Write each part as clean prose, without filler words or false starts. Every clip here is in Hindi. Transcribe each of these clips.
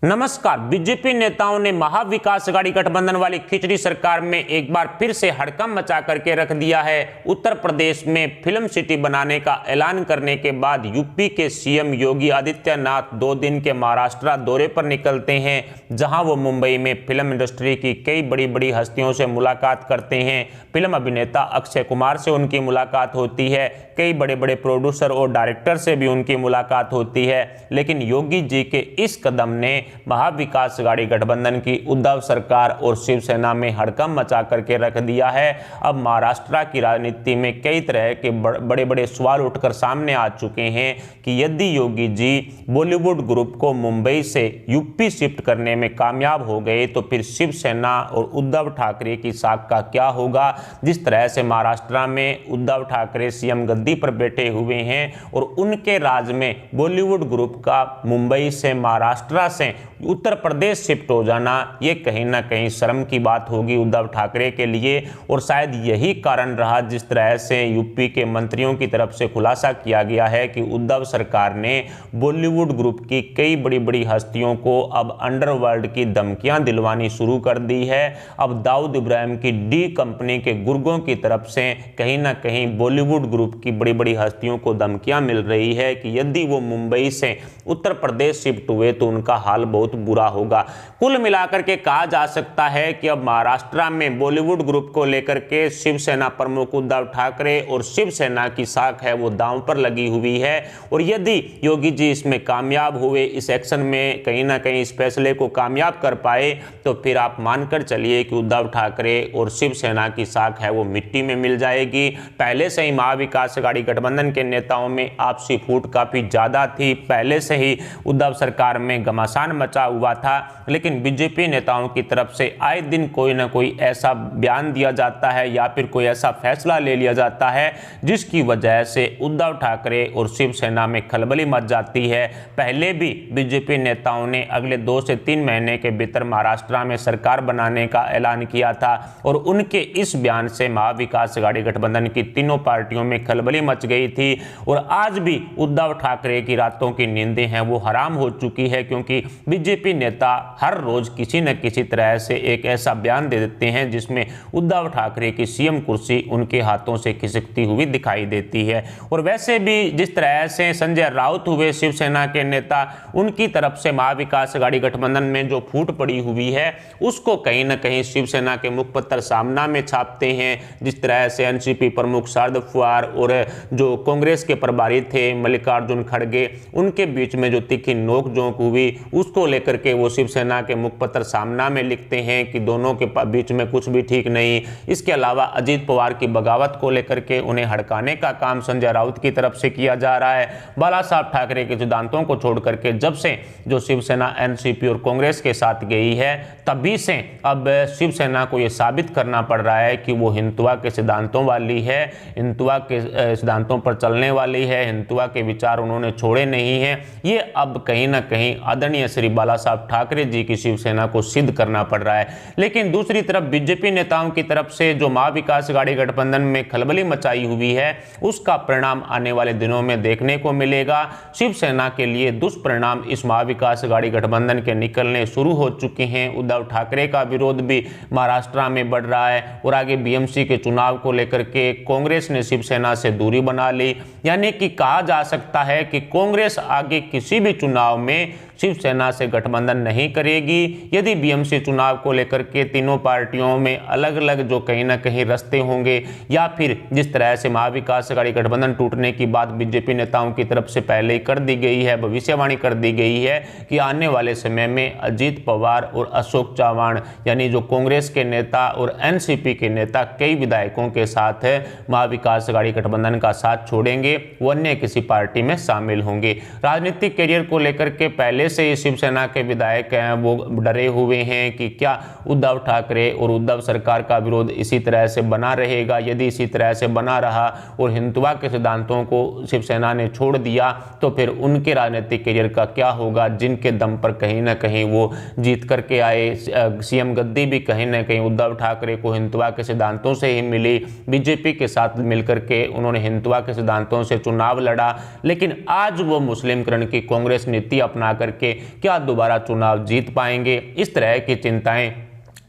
नमस्कार। बीजेपी नेताओं ने महाविकास अघाड़ी गठबंधन वाली खिचड़ी सरकार में एक बार फिर से हड़कंप मचा करके रख दिया है। उत्तर प्रदेश में फिल्म सिटी बनाने का ऐलान करने के बाद यूपी के सीएम योगी आदित्यनाथ 2 दिन के महाराष्ट्र दौरे पर निकलते हैं, जहां वो मुंबई में फिल्म इंडस्ट्री की कई बड़ी बड़ी हस्तियों से मुलाकात करते हैं। फिल्म अभिनेता अक्षय कुमार से उनकी मुलाकात होती है, कई बड़े बड़े प्रोड्यूसर और डायरेक्टर से भी उनकी मुलाकात होती है। लेकिन योगी जी के इस कदम ने महाविकास अघाड़ी गठबंधन की उद्धव सरकार और शिवसेना में हड़कंप मचा करके रख दिया है। अब महाराष्ट्र की राजनीति में कई तरह के बड़े बड़े सवाल उठकर सामने आ चुके हैं कि यदि योगी जी बॉलीवुड ग्रुप को मुंबई से यूपी शिफ्ट करने में कामयाब हो गए तो फिर शिवसेना और उद्धव ठाकरे की साख का क्या होगा। जिस तरह से महाराष्ट्र में उद्धव ठाकरे सीएम गद्दी पर बैठे हुए हैं और उनके राज में बॉलीवुड ग्रुप का मुंबई से महाराष्ट्र से उत्तर प्रदेश शिफ्ट हो जाना, ये कहीं ना कहीं शर्म की बात होगी उद्धव ठाकरे के लिए। और शायद यही कारण रहा जिस तरह से यूपी के मंत्रियों की तरफ से खुलासा किया गया है कि उद्धव सरकार ने बॉलीवुड ग्रुप की कई बड़ी बड़ी हस्तियों को अब अंडरवर्ल्ड की धमकियां दिलवानी शुरू कर दी है। अब दाऊद इब्राहिम की डी कंपनी के गुर्गों की तरफ से कहीं ना कहीं बॉलीवुड ग्रुप की बड़ी बड़ी हस्तियों को धमकियां मिल रही है कि यदि वो मुंबई से उत्तर प्रदेश शिफ्ट हुए तो उनका हाल बहुत बुरा होगा। कुल मिलाकर के कहा जा सकता है कि अब महाराष्ट्र में बॉलीवुड ग्रुप को लेकर के शिवसेना प्रमुख उद्धव ठाकरे और शिवसेना की साख है वो दांव पर लगी हुई है। और यदि योगी जी इसमें कामयाब हुए, इस एक्शन में कहीं ना कहीं इस फैसले को कामयाब कर पाए, तो फिर आप मानकर चलिए कि उद्धव ठाकरे और शिवसेना की साख है वो मिट्टी में मिल जाएगी। पहले से ही महाविकास अघाड़ी गठबंधन के नेताओं में आपसी फूट काफी ज्यादा थी, पहले से ही उद्धव सरकार में घमासान मचा हुआ था। लेकिन बीजेपी नेताओं की तरफ से आए दिन कोई ना कोई ऐसा बयान दिया जाता है या फिर कोई ऐसा फैसला ले लिया जाता है जिसकी वजह से उद्धव ठाकरे और शिवसेना में खलबली मच जाती है। पहले भी बीजेपी नेताओं ने अगले 2 से 3 महीने के भीतर महाराष्ट्र में सरकार बनाने का ऐलान किया था और उनके इस बयान से महाविकास अघाड़ी गठबंधन की तीनों पार्टियों में खलबली मच गई थी। और आज भी उद्धव ठाकरे की रातों की नींदें हैं वो हराम हो चुकी है, क्योंकि बीजेपी नेता हर रोज किसी न किसी तरह से एक ऐसा बयान दे देते हैं जिसमें उद्धव ठाकरे की सीएम कुर्सी उनके हाथों से खिसकती हुई दिखाई देती है। और वैसे भी जिस तरह से संजय राउत हुए शिवसेना के नेता, उनकी तरफ से महाविकास अघाड़ी गठबंधन में जो फूट पड़ी हुई है उसको कहीं ना कहीं शिवसेना के मुखपत्र सामना में छापते हैं। जिस तरह से एनसीपी प्रमुख शरद पवार और जो कांग्रेस के प्रभारी थे मल्लिकार्जुन खड़गे, उनके बीच में जो तीखी नोकझोंक हुई उसको लेकर के वो शिवसेना के मुखपत्र सामना में लिखते हैं कि दोनों के बीच में कुछ भी ठीक नहीं। इसके अलावा अजीत पवार की बगावत को लेकर के उन्हें हड़काने का काम संजय राउत की तरफ से किया जा रहा है। बाला साहब ठाकरे के सिद्धांतों को छोड़ करके जब से जो शिवसेना एनसीपी और कांग्रेस के साथ गई है तभी से अब शिवसेना को यह साबित करना पड़ रहा है कि वो हिंदुत्व के सिद्धांतों वाली है, हिंदुत्व के सिद्धांतों पर चलने वाली है, हिंदुत्व के विचार उन्होंने छोड़े नहीं हैं। ये अब कहीं ना कहीं आदरणीय श्री बाला साहब ठाकरे जी की शिवसेना को सिद्ध करना पड़ रहा है। लेकिन दूसरी तरफ बीजेपी नेताओं की तरफ से जो महाविकास अघाड़ी गठबंधन में खलबली मचाई हुई है उसका परिणाम आने वाले दिनों में देखने को मिलेगा। शिवसेना के लिए दुष्परिणाम इस महाविकास अघाड़ी गठबंधन के निकलने शुरू हो चुके हैं। उद्धव ठाकरे का विरोध भी महाराष्ट्र में बढ़ रहा है और आगे बीएमसी के चुनाव को लेकर के कांग्रेस ने शिवसेना से दूरी बना ली। यानी कि कहा जा सकता है कि कांग्रेस आगे किसी भी चुनाव में शिवसेना से गठबंधन नहीं करेगी। यदि बीएमसी चुनाव को लेकर के तीनों पार्टियों में अलग अलग जो कहीं ना कहीं रास्ते होंगे या फिर जिस तरह से महाविकास अघाड़ी गठबंधन टूटने की बात बीजेपी नेताओं की तरफ से पहले ही कर दी गई है, भविष्यवाणी कर दी गई है कि आने वाले समय में अजीत पवार और अशोक चव्हाण यानी जो कांग्रेस के नेता और एनसीपी के नेता कई विधायकों के साथ महाविकास अघाड़ी गठबंधन का साथ छोड़ेंगे, वो अन्य किसी पार्टी में शामिल होंगे। राजनीतिक करियर को लेकर के पहले से ही शिवसेना के विधायक हैं वो डरे हुए हैं कि क्या उद्धव ठाकरे और उद्धव सरकार का विरोध इसी तरह से बना रहेगा। यदि इसी तरह से बना रहा और हिंदुत्व के सिद्धांतों को शिवसेना ने छोड़ दिया तो फिर उनके राजनीतिक करियर का क्या होगा, जिनके दम पर कहीं ना कहीं वो जीत करके आए। सीएम गद्दी भी कहीं ना कहीं उद्धव ठाकरे को हिंदुत्व के सिद्धांतों से ही मिली। बीजेपी के साथ मिलकर के उन्होंने हिंदुत्व के सिद्धांतों से चुनाव लड़ा, लेकिन आज वो मुस्लिमकरण की कांग्रेस नीति अपना करके क्या दोबारा चुनाव जीत पाएंगे? इस तरह की चिंताएं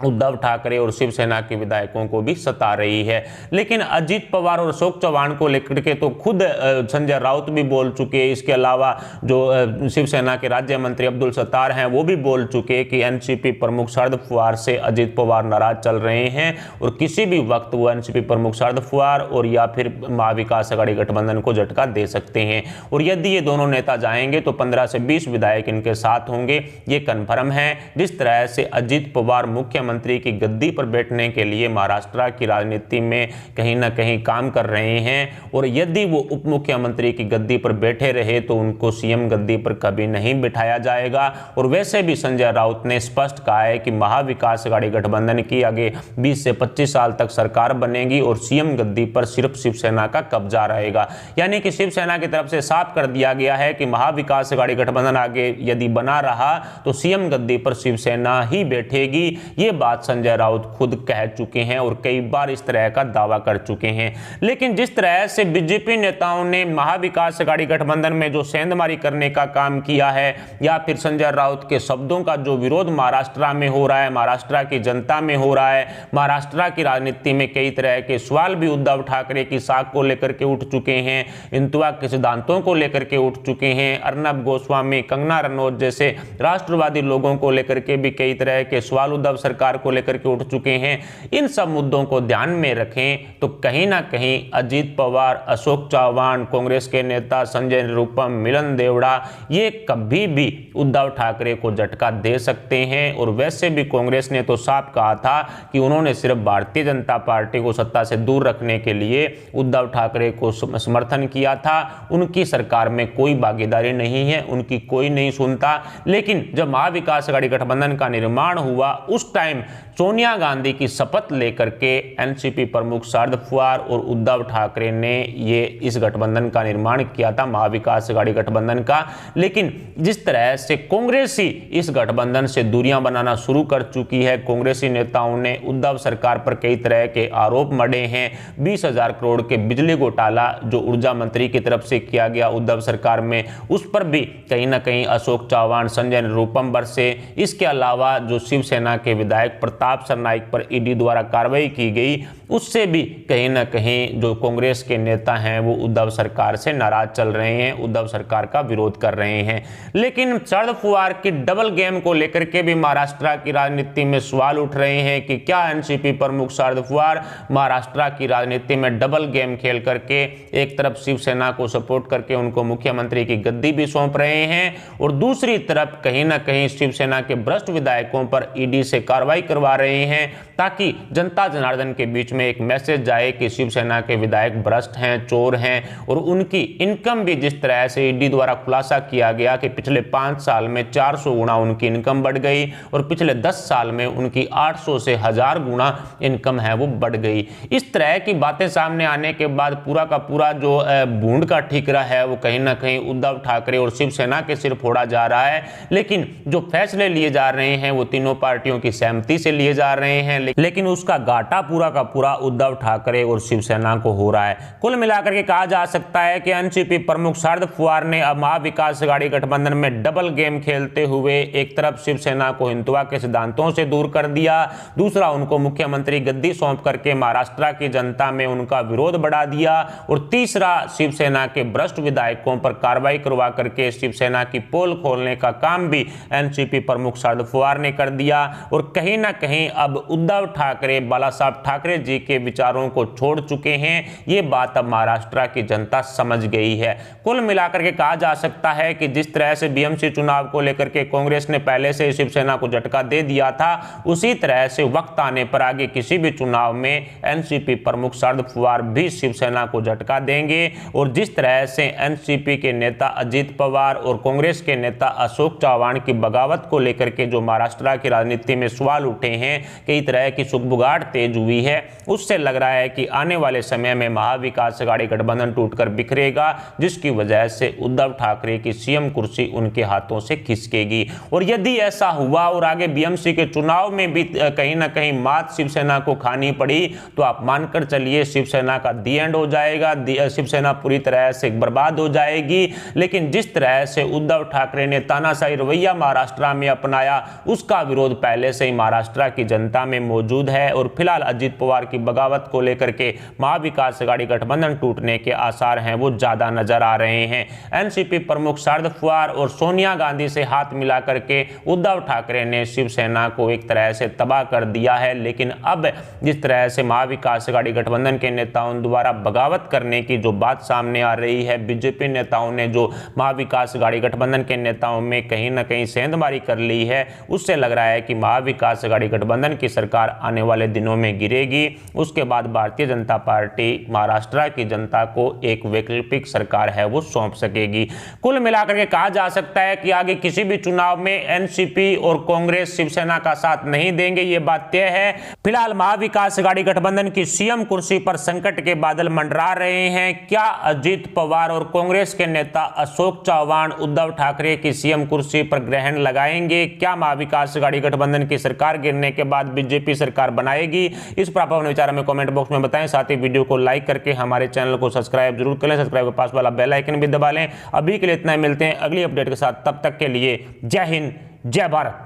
उद्धव ठाकरे और शिवसेना के विधायकों को भी सता रही है। लेकिन अजीत पवार और अशोक चव्हाण को लेकर के तो खुद संजय राउत भी बोल चुके हैं। इसके अलावा जो शिवसेना के राज्य मंत्री अब्दुल सत्तार हैं वो भी बोल चुके कि एनसीपी प्रमुख शरद पवार से अजीत पवार नाराज चल रहे हैं और किसी भी वक्त वो एनसीपी प्रमुख शरद पवार और या फिर महाविकास अघाड़ी गठबंधन को झटका दे सकते हैं। और यदि ये दोनों नेता जाएंगे तो 15 से 20 विधायक इनके साथ होंगे, ये कन्फर्म है। जिस तरह से अजीत पवार मुख्यमंत्री की गद्दी पर बैठने के लिए महाराष्ट्र की राजनीति में कहीं ना कहीं काम कर रहे हैं और यदि वो उप मुख्यमंत्री की गद्दी पर बैठे रहे तो उनको सीएम गद्दी पर कभी नहीं बिठाया जाएगा। और वैसे भी संजय राउत ने स्पष्ट कहा है कि महाविकास अघाड़ी गठबंधन की आगे 20 से 25 साल तक सरकार बनेगी और सीएम गद्दी पर सिर्फ शिवसेना का कब्जा रहेगा। यानी कि शिवसेना की तरफ से साफ कर दिया गया है कि महाविकास अघाड़ी गठबंधन आगे यदि बना रहा तो सीएम गद्दी पर शिवसेना ही बैठेगी। ये बात संजय राउत खुद कह चुके हैं और कई बार इस तरह का दावा कर चुके हैं। लेकिन जिस तरह से बीजेपी नेताओं ने महाविकास अघाड़ी गठबंधन में जो सेंधमारी करने का काम किया है या फिर संजय राउत के शब्दों का जो विरोध महाराष्ट्र में हो रहा है, महाराष्ट्र की जनता में हो रहा है, महाराष्ट्र की राजनीति में कई तरह के सवाल भी उद्धव ठाकरे की साख को लेकर के उठ चुके हैं, हिंदुत्व के सिद्धांतों को लेकर के उठ चुके हैं, अर्नब गोस्वामी, कंगना रनौत जैसे राष्ट्रवादी लोगों को लेकर के भी कई तरह के सवाल उद्धव सरकार को लेकर के उठ चुके हैं। इन सब मुद्दों को ध्यान में रखें तो कहीं ना कहीं अजीत पवार, अशोक चव्हाण, कांग्रेस के नेता संजय निरुपम, मिलन देवड़ा ये कभी भी उद्धव ठाकरे को झटका दे सकते हैं। और वैसे भी कांग्रेस ने तो साफ कहा था कि उन्होंने सिर्फ भारतीय जनता पार्टी को सत्ता से दूर रखने के लिए उद्धव ठाकरे को समर्थन किया था। उनकी सरकार में कोई भागीदारी नहीं है, उनकी कोई नहीं सुनता। लेकिन जब महाविकास अघाड़ी गठबंधन का निर्माण हुआ उस टाइम सोनिया गांधी की शपथ लेकर के एनसीपी प्रमुख शरद पवार और उद्धव ठाकरे ने ये इस गठबंधन का निर्माण किया था, महाविकास अघाड़ी गठबंधन का। लेकिन जिस तरह से कांग्रेस ही इस गठबंधन से दूरियां बनाना शुरू कर चुकी है, कांग्रेसी नेताओं ने उद्धव सरकार पर कई तरह के आरोप मढ़े हैं। 20,000 करोड़ के बिजली घोटाला जो ऊर्जा मंत्री की तरफ से किया गया उद्धव सरकार में, उस पर भी कहीं ना कहीं अशोक चव्हाण, संजय निरुपम बरसे। इसके अलावा जो शिवसेना के विधायक प्रताप सरनाइक पर ईडी द्वारा कार्रवाई की गई, उससे भी कहीं ना कहीं जो कांग्रेस के नेता हैं वो उद्धव सरकार से नाराज चल रहे हैं, उद्धव सरकार का विरोध कर रहे हैं। लेकिन शरद पवार की डबल गेम को लेकर के भी महाराष्ट्र की राजनीति में सवाल उठ रहे हैं कि क्या एनसीपी प्रमुख शरद पवार महाराष्ट्र की राजनीति में डबल गेम खेल करके एक तरफ शिवसेना को सपोर्ट करके उनको मुख्यमंत्री की गद्दी भी सौंप रहे हैं और दूसरी तरफ कहीं ना कहीं शिवसेना के भ्रष्ट विधायकों पर ईडी से कार्रवाई करवा रहे हैं, ताकि जनता जनार्दन के बीच में एक मैसेज जाए कि शिवसेना के विधायक भ्रष्ट हैं, चोर हैं। और उनकी इनकम भी जिस तरह से ईडी द्वारा खुलासा किया गया कि पिछले 5 साल में 400 गुना उनकी इनकम बढ़ गई और पिछले 10 साल में उनकी 800 से 1000 गुना इनकम है वो बढ़ गई। इस तरह की बातें सामने आने के बाद पूरा का पूरा जो बूंद का ठीकरा है वो कहीं ना कहीं उद्धव ठाकरे और शिवसेना के सिर फोड़ा जा रहा है। लेकिन जो फैसले लिए जा रहे हैं वो तीनों पार्टियों की सहमति से लिए जा रहे हैं, लेकिन उसका घाटा पूरा का पूरा उद्धव ठाकरे और शिवसेना को हो रहा है। कुल मिलाकर के कहा जा सकता है कि एनसीपी प्रमुख शरद पवार ने अब महाविकास अघाड़ी गठबंधन में डबल गेम खेलते हुए एक तरफ शिवसेना को हिंदुत्व के सिद्धांतों से दूर कर दिया, दूसरा उनको मुख्यमंत्री गद्दी सौंप करके महाराष्ट्र की जनता में उनका विरोध बढ़ा दिया और तीसरा शिवसेना के भ्रष्ट विधायकों पर कार्रवाई करवा करके शिवसेना की पोल खोलने का काम भी एनसीपी प्रमुख शरद पवार ने कर दिया। और कहीं ना कहीं अब उद्धव ठाकरे बाला साहब ठाकरे जी के विचारों को छोड़ चुके हैं। ये बात अब महाराष्ट्र की जनता समझ गई है। कुल मिलाकर के कहा जा सकता है कि जिस तरह से बीएमसी चुनाव को लेकर के कांग्रेस ने पहले से शिवसेना को झटका दे दिया था, उसी तरह से वक्त आने पर आगे किसी भी चुनाव में एनसीपी प्रमुख शरद पवार भी शिवसेना को झटका देंगे। और जिस तरह से एनसीपी के नेता अजीत पवार और कांग्रेस के नेता अशोक चव्हाण की बगावत को लेकर के जो महाराष्ट्र की राजनीति में सवाल सवाल उठे हैं, कई तरह की सुगबुगाहट तेज हुई है, उससे लग रहा है कि आने वाले समय में महाविकास अघाड़ी गठबंधन टूटकर बिखरेगा, जिसकी वजह से उद्धव ठाकरे की सीएम कुर्सी उनके हाथों से खिसकेगी। और यदि ऐसा हुआ और आगे बीएमसी के चुनाव में भी कहीं ना कहीं मात शिवसेना को खानी पड़ी, तो आप मानकर चलिए शिवसेना का दी एंड हो जाएगा, शिवसेना पूरी तरह से बर्बाद हो जाएगी। लेकिन जिस तरह से उद्धव ठाकरे ने तानाशाही रवैया महाराष्ट्र में अपनाया, उसका विरोध पहले से ही महाराष्ट्र की जनता में मौजूद है और फिलहाल अजित पवार की बगावत को लेकर के महाविकास अघाड़ी गठबंधन टूटने के आसार हैं वो ज्यादा नजर आ रहे हैं। एनसीपी प्रमुख शरद पवार और सोनिया गांधी से हाथ मिला करके उद्धव ठाकरे ने शिवसेना को एक तरह से तबाह कर दिया है। लेकिन अब जिस तरह से महाविकास अघाड़ी गठबंधन के नेताओं द्वारा बगावत करने की जो बात सामने आ रही है, बीजेपी नेताओं ने जो महाविकास अघाड़ी गठबंधन के नेताओं में कहीं ना कहीं सेंधमारी कर ली है, उससे लग रहा है कि महाविकास अघाड़ी गठबंधन की सरकार आने वाले दिनों में गिरेगी। उसके बाद भारतीय जनता पार्टी महाराष्ट्र की जनता को एक वैकल्पिक सरकार है वो सौंप सकेगी। कुल मिलाकर के कहा जा सकता है कि आगे किसी भी चुनाव में एनसीपी और कांग्रेस शिवसेना का साथ नहीं देंगे, ये बात तय है। फिलहाल महाविकास अघाड़ी गठबंधन की सीएम कुर्सी पर संकट के बादल मंडरा रहे हैं। क्या अजित पवार और कांग्रेस के नेता अशोक चौहान उद्धव ठाकरे की सीएम कुर्सी पर ग्रहण लगाएंगे? क्या महाविकास अघाड़ी गठबंधन की सरकार गिरने के बाद बीजेपी सरकार बनाएगी? इस पर आप अपने विचार हमें कमेंट बॉक्स में बताएं। साथ ही वीडियो को लाइक करके हमारे चैनल को सब्सक्राइब जरूर करें, सब्सक्राइब के पास वाला बेल आइकन भी दबा लें। अभी के लिए इतना ही, मिलते हैं अगली अपडेट के साथ, तब तक के लिए जय हिंद जय भारत।